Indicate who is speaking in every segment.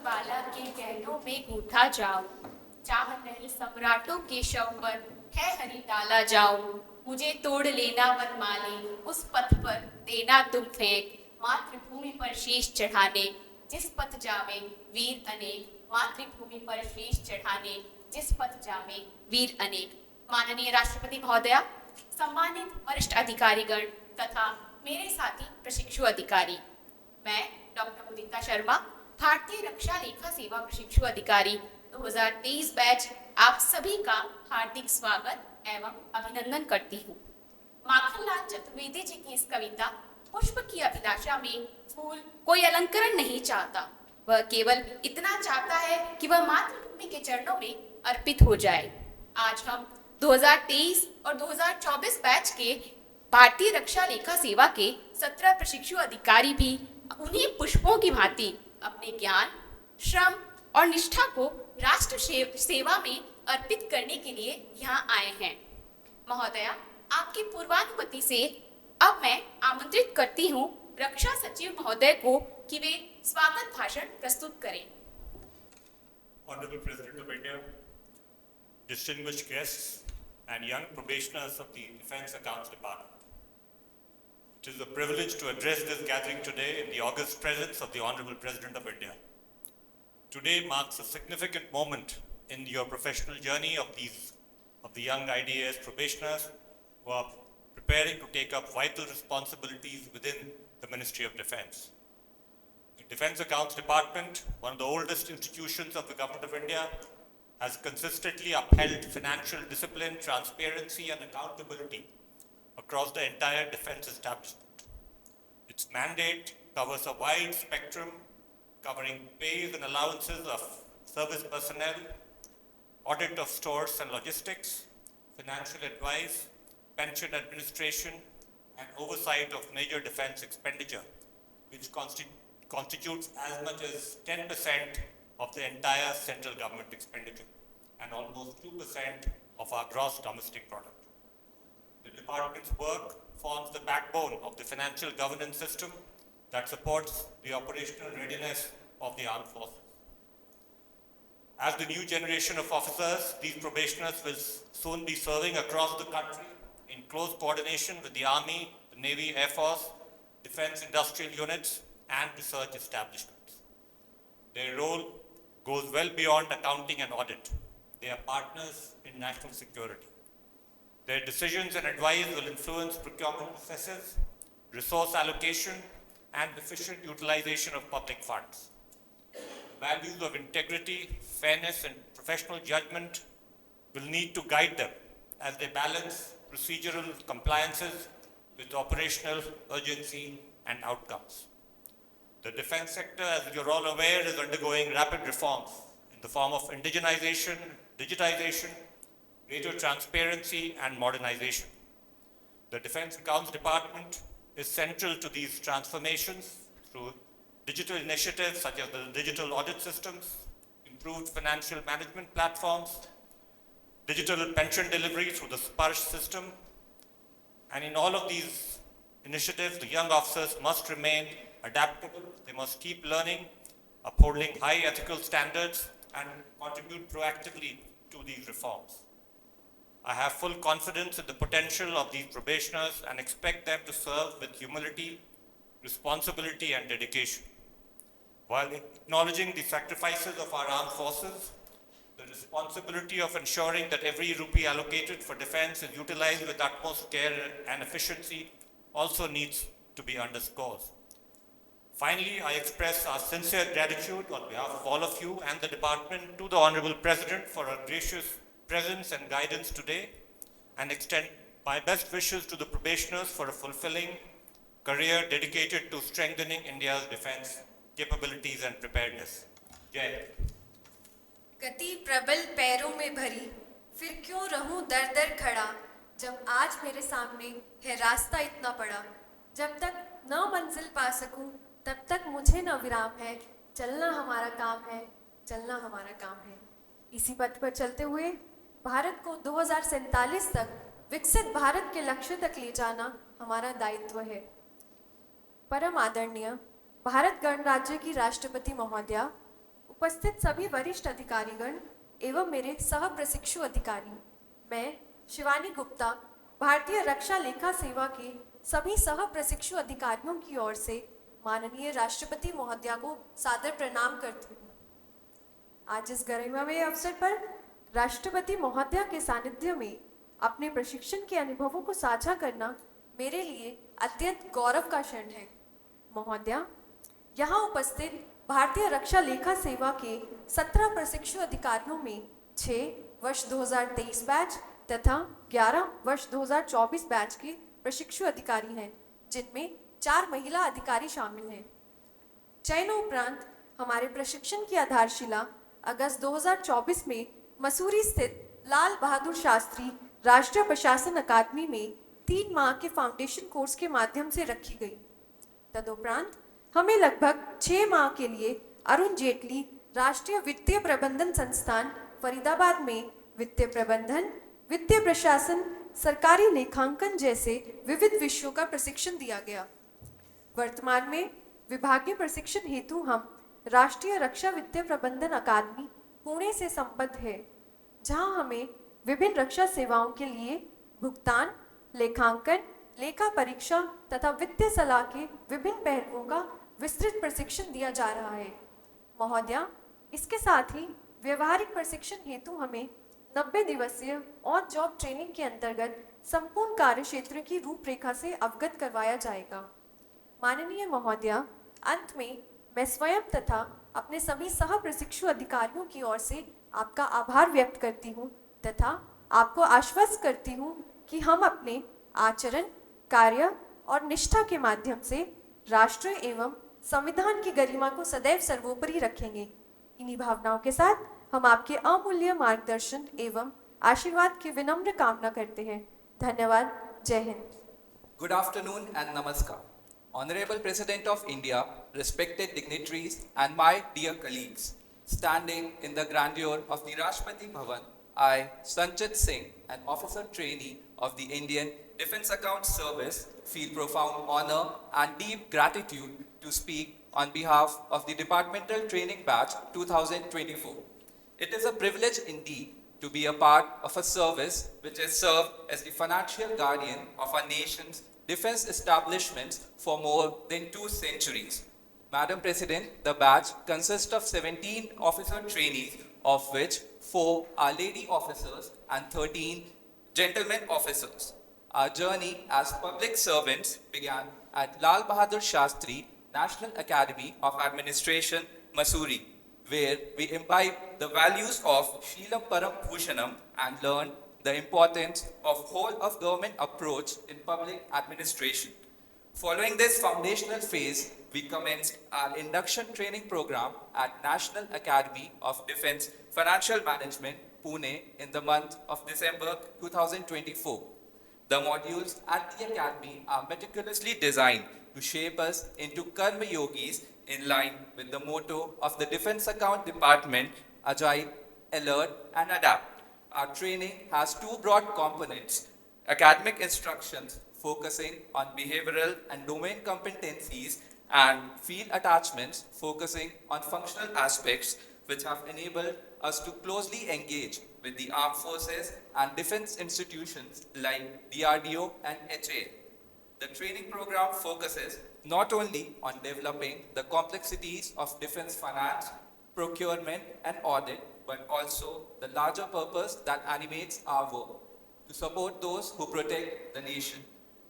Speaker 1: मधुबाला के गहनों में गूंथा जाऊं, चाह नहीं सम्राटों के शव पर है हरि डाला जाऊं, मुझे तोड़ लेना वनमाली, उस पथ पर देना तुम फेंक, मातृभूमि पर शीश चढ़ाने जिस पथ जावे वीर अनेक, मातृभूमि पर शीश चढ़ाने जिस पथ जावे वीर अनेक। माननीय राष्ट्रपति महोदया, सम्मानित वरिष्ठ अधिकारीगण तथा मेरे साथी प्रशिक्षु अधिकारी, मैं डॉक्टर मुदिता शर्मा, भारतीय रक्षा लेखा सेवा प्रशिक्षु अधिकारी 2023 बैच आप सभी का हार्दिक स्वागत एवं अभिनंदन करती हूँ। माखनलाल चतुर्वेदी जी की इस कविता पुष्प की अभिलाषा में फूल कोई अलंकरण नहीं चाहता, वह केवल इतना चाहता है कि वह मातृभूमि के चरणों में अर्पित हो जाए। आज हम 2023 और 2024 बैच के भारतीय रक्षा लेखा सेवा के 17 प्रशिक्षु अधिकारी भी उन्हीं पुष्पों की भांति अपने ज्ञान, श्रम और निष्ठा को राष्ट्र सेवा में अर्पित करने के लिए यहाँ आए हैं। महोदया, आपकी पूर्वानुमति से अब मैं आमंत्रित करती हूँ रक्षा सचिव महोदय को कि वे स्वागत भाषण प्रस्तुत करें।
Speaker 2: Honorable President of India, distinguished guests and young probationers of the Defense Accounts Department. It is a privilege to address this gathering today in the august presence of the Honorable President of India. Today marks a significant moment in your professional journey of the young IDAS probationers who are preparing to take up vital responsibilities within the Ministry of Defense. The Defense Accounts Department, one of the oldest institutions of the Government of India, has consistently upheld financial discipline, transparency, and accountability across the entire defense establishment. Its mandate covers a wide spectrum covering pays and allowances of service personnel, audit of stores and logistics, financial advice, pension administration, and oversight of major defense expenditure, which constitutes as much as 10% of the entire central government expenditure and almost 2% of our gross domestic product. The department's work forms the backbone of the financial governance system that supports the operational readiness of the armed forces. As the new generation of officers, these probationers will soon be serving across the country in close coordination with the Army, the Navy, Air Force, defense industrial units, and research establishments. Their role goes well beyond accounting and audit. They are partners in national security. Their decisions and advice will influence procurement processes, resource allocation, and efficient utilization of public funds. Values of integrity, fairness, and professional judgment will need to guide them as they balance procedural compliances with operational urgency and outcomes. The defense sector, as you're all aware, is undergoing rapid reforms in the form of indigenization, digitization, greater transparency, and modernization. The Defense Accounts Department is central to these transformations through digital initiatives such as the digital audit systems, improved financial management platforms, digital pension delivery through the Sparsh system. And in all of these initiatives, the young officers must remain adaptable. They must keep learning, upholding high ethical standards, and contribute proactively to these reforms. I have full confidence in the potential of these probationers and expect them to serve with humility, responsibility, and dedication. While acknowledging the sacrifices of our armed forces, the responsibility of ensuring that every rupee allocated for defense is utilized with utmost care and efficiency also needs to be underscored. Finally, I express our sincere gratitude on behalf of all of you and the department to the Honorable President for her gracious presence and guidance today, and extend my best wishes to the probationers for a fulfilling career dedicated to strengthening India's defense capabilities and preparedness. Jai.
Speaker 3: गति प्रबल पैरों में भरी, फिर क्यों रहूं दर दर खड़ा, जब आज मेरे सामने है रास्ता इतना बड़ा, जब तक न मंजिल पा सकूं तब तक मुझे न विराम है, चलना हमारा काम है, चलना हमारा काम है। इसी पथ पर चलते हुए भारत को 2047 तक विकसित भारत के लक्ष्य तक ले जाना हमारा दायित्व है। परम आदरणीय भारत गणराज्य की राष्ट्रपति महोदया, उपस्थित सभी वरिष्ठ अधिकारीगण एवं मेरे सह प्रशिक्षु अधिकारी, मैं शिवानी गुप्ता भारतीय रक्षा लेखा सेवा के सभी सह प्रशिक्षु अधिकारियों की ओर से माननीय राष्ट्रपति महोदया को सादर प्रणाम करती हूँ। आज इस गरिमामय अवसर पर राष्ट्रपति महोदया के सानिध्य में अपने प्रशिक्षण के अनुभवों को साझा करना मेरे लिए अत्यंत गौरव का क्षण है। महोदया, यहाँ उपस्थित भारतीय रक्षा लेखा सेवा के 17 प्रशिक्षु अधिकारियों में 6 वर्ष 2023 बैच तथा 11 वर्ष 2024 बैच के प्रशिक्षु अधिकारी हैं, जिनमें 4 महिला अधिकारी शामिल हैं। चयनोपरांत हमारे प्रशिक्षण की आधारशिला अगस्त 2024 में मसूरी स्थित लाल बहादुर शास्त्री राष्ट्रीय प्रशासन अकादमी में 3 माह के फाउंडेशन कोर्स के माध्यम से रखी गई। तदुपरांत हमें लगभग 6 माह के लिए अरुण जेटली राष्ट्रीय वित्तीय प्रबंधन संस्थान फरीदाबाद में वित्तीय प्रबंधन, वित्तीय प्रशासन, सरकारी लेखांकन जैसे विविध विषयों का प्रशिक्षण दिया गया। वर्तमान में विभागीय प्रशिक्षण हेतु हम राष्ट्रीय रक्षा वित्तीय प्रबंधन अकादमी पुणे से संबद्ध है, जहां हमें विभिन्न रक्षा सेवाओं के लिए भुगतान, लेखांकन, लेखा परीक्षा तथा वित्तीय सलाह के विभिन्न पहलुओं का विस्तृत प्रशिक्षण दिया जा रहा है। महोदया, इसके साथ ही व्यवहारिक प्रशिक्षण हेतु हमें 90 दिवसीय ऑन जॉब ट्रेनिंग के अंतर्गत संपूर्ण कार्य क्षेत्र की रूपरेखा से अवगत करवाया जाएगा। माननीय महोदया, अंत में मैं स्वयं तथा अपने सभी सह प्रशिक्षु अधिकारियों की ओर से आपका आभार व्यक्त करती हूँ तथा आपको आश्वस्त करती हूँ कि हम अपने आचरण, कार्य और निष्ठा के माध्यम से राष्ट्र एवं संविधान की गरिमा को सदैव सर्वोपरि रखेंगे। इन्हीं भावनाओं के साथ हम आपके अमूल्य मार्गदर्शन एवं आशीर्वाद की विनम्र कामना करते हैं। धन्यवाद। जय Hind.
Speaker 4: Good afternoon and namaskar. Honorable President of India, respected dignitaries and my dear colleagues, standing in the grandeur of the Rashtrapati Bhavan, I, Sanchit Singh, an officer trainee of the Indian Defence Accounts Service, feel profound honor and deep gratitude to speak on behalf of the Departmental Training Batch 2024. It is a privilege indeed to be a part of a service which has served as the financial guardian of our nation's defense establishments for more than 2 centuries. Madam President, the batch consists of 17 officer trainees, of which 4 are lady officers and 13 gentlemen officers. Our journey as public servants began at Lal Bahadur Shastri National Academy of Administration, Mussoorie, where we imbibe the values of Sheelam Param Bhushanam and learn the importance of whole of government approach in public administration. Following this foundational phase, we commenced our induction training program at National Academy of Defence Financial Management, Pune in the month of December 2024. The modules at the Academy are meticulously designed to shape us into Karma Yogis in line with the motto of the Defence Account Department, Agile, Alert and Adapt. Our training has 2 broad components: academic instructions focusing on behavioral and domain competencies, and field attachments focusing on functional aspects, which have enabled us to closely engage with the armed forces and defense institutions like DRDO and HA. The training program focuses not only on developing the complexities of defense finance, procurement and audit, but also the larger purpose that animates our work, to support those who protect the nation.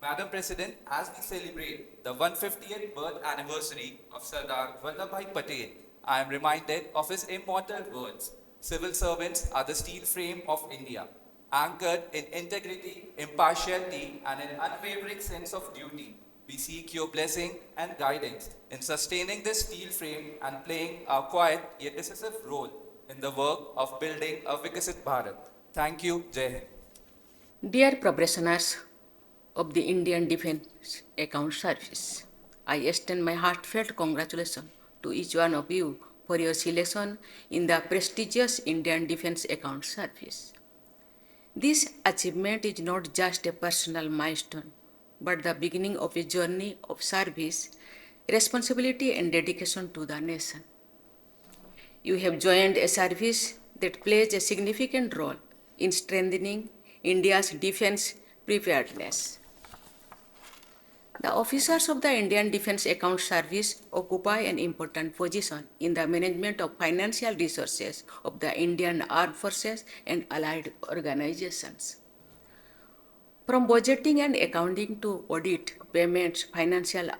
Speaker 4: Madam President, as we celebrate the 150th birth anniversary of Sardar Vallabhbhai Patel, I am reminded of his immortal words: civil servants are the steel frame of India, anchored in integrity, impartiality, and an unwavering sense of duty. We seek your blessing and guidance in sustaining this steel frame and playing our quiet yet decisive role in the work of building a Vikasit Bharat. Thank you. Jai Hind.
Speaker 5: Dear Probationers of the Indian Defence Account Service, I extend my heartfelt congratulations to each one of you for your selection in the prestigious Indian Defence Account Service. This achievement is not just a personal milestone, but the beginning of a journey of service, responsibility and dedication to the nation. You have joined a service that plays a significant role in strengthening India's defense preparedness. The officers of the Indian Defense Account Service occupy an important position in the management of financial resources of the Indian Armed Forces and allied organizations. From budgeting and accounting to audit, payments, financial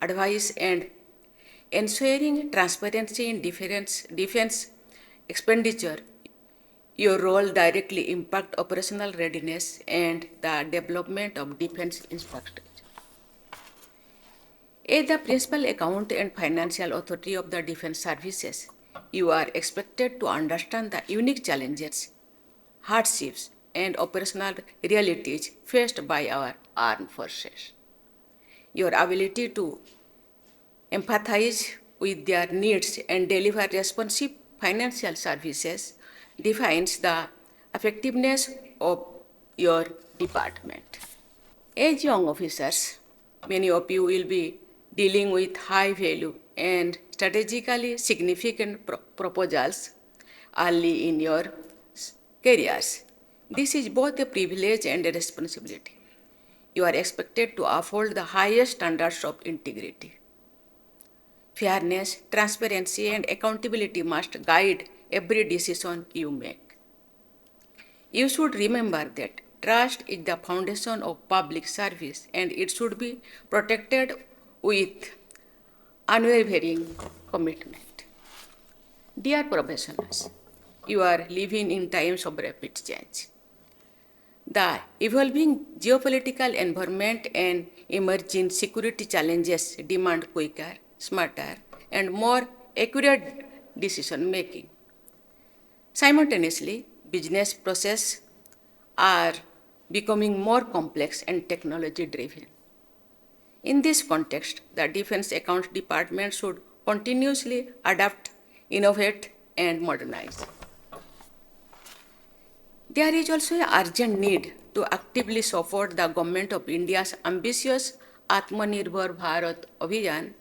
Speaker 5: advice, and ensuring transparency in defense expenditure, your role directly impacts operational readiness and the development of defense infrastructure. As the principal account and financial authority of the defense services, you are expected to understand the unique challenges, hardships, and operational realities faced by our armed forces. Your ability to empathize with their needs and deliver responsive financial services defines the effectiveness of your department. As young officers, many of you will be dealing with high value and strategically significant proposals early in your careers. This is both a privilege and a responsibility. You are expected to uphold the highest standards of integrity. Fairness, transparency, and accountability must guide every decision you make. You should remember that trust is the foundation of public service and it should be protected with unwavering commitment. Dear professionals, you are living in times of rapid change. The evolving geopolitical environment and emerging security challenges demand quicker, smarter, and more accurate decision making. Simultaneously, business processes are becoming more complex and technology driven. In this context, the Defense Accounts Department should continuously adapt, innovate, and modernize. There is also an urgent need to actively support the Government of India's ambitious Atmanirbhar Bharat Abhiyan,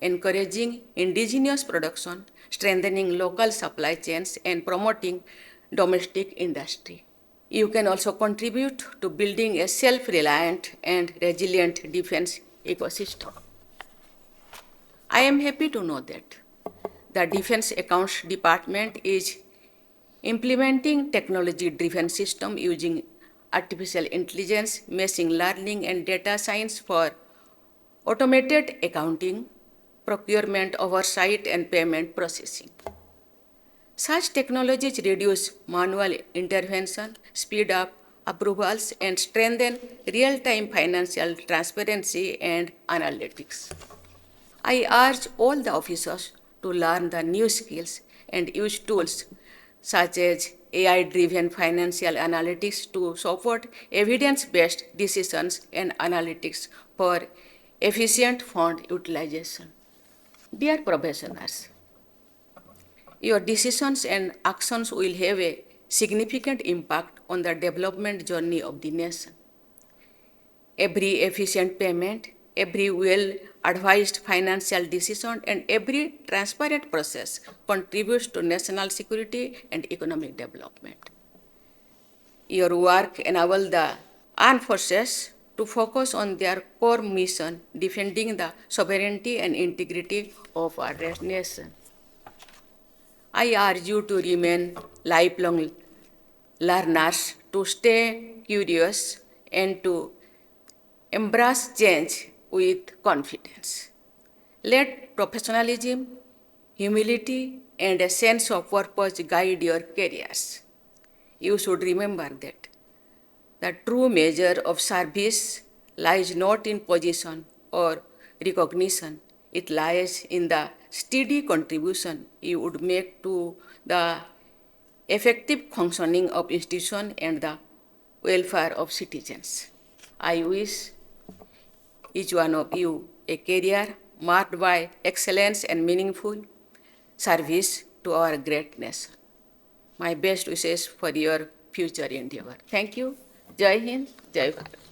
Speaker 5: encouraging indigenous production, strengthening local supply chains, and promoting domestic industry. You can also contribute to building a self-reliant and resilient defense ecosystem. I am happy to know that the Defense Accounts Department is implementing technology-driven system using artificial intelligence, machine learning, and data science for automated accounting, procurement oversight, and payment processing. Such technologies reduce manual intervention, speed up approvals, and strengthen real-time financial transparency and analytics. I urge all the officers to learn the new skills and use tools such as AI-driven financial analytics to support evidence-based decisions and analytics for efficient fund utilization. Dear professionals, your decisions and actions will have a significant impact on the development journey of the nation. Every efficient payment, every well-advised financial decision, and every transparent process contributes to national security and economic development. Your work enables the armed forces to focus on their core mission, defending the sovereignty and integrity of our nation. I urge you to remain lifelong learners, to stay curious, and to embrace change with confidence. Let professionalism, humility, and a sense of purpose guide your careers. You should remember that the true measure of service lies not in position or recognition, it lies in the steady contribution you would make to the effective functioning of institutions and the welfare of citizens. I wish each one of you a career marked by excellence and meaningful service to our great nation. My best wishes for your future endeavor. Thank you. Jai Hind, Jai Bharat.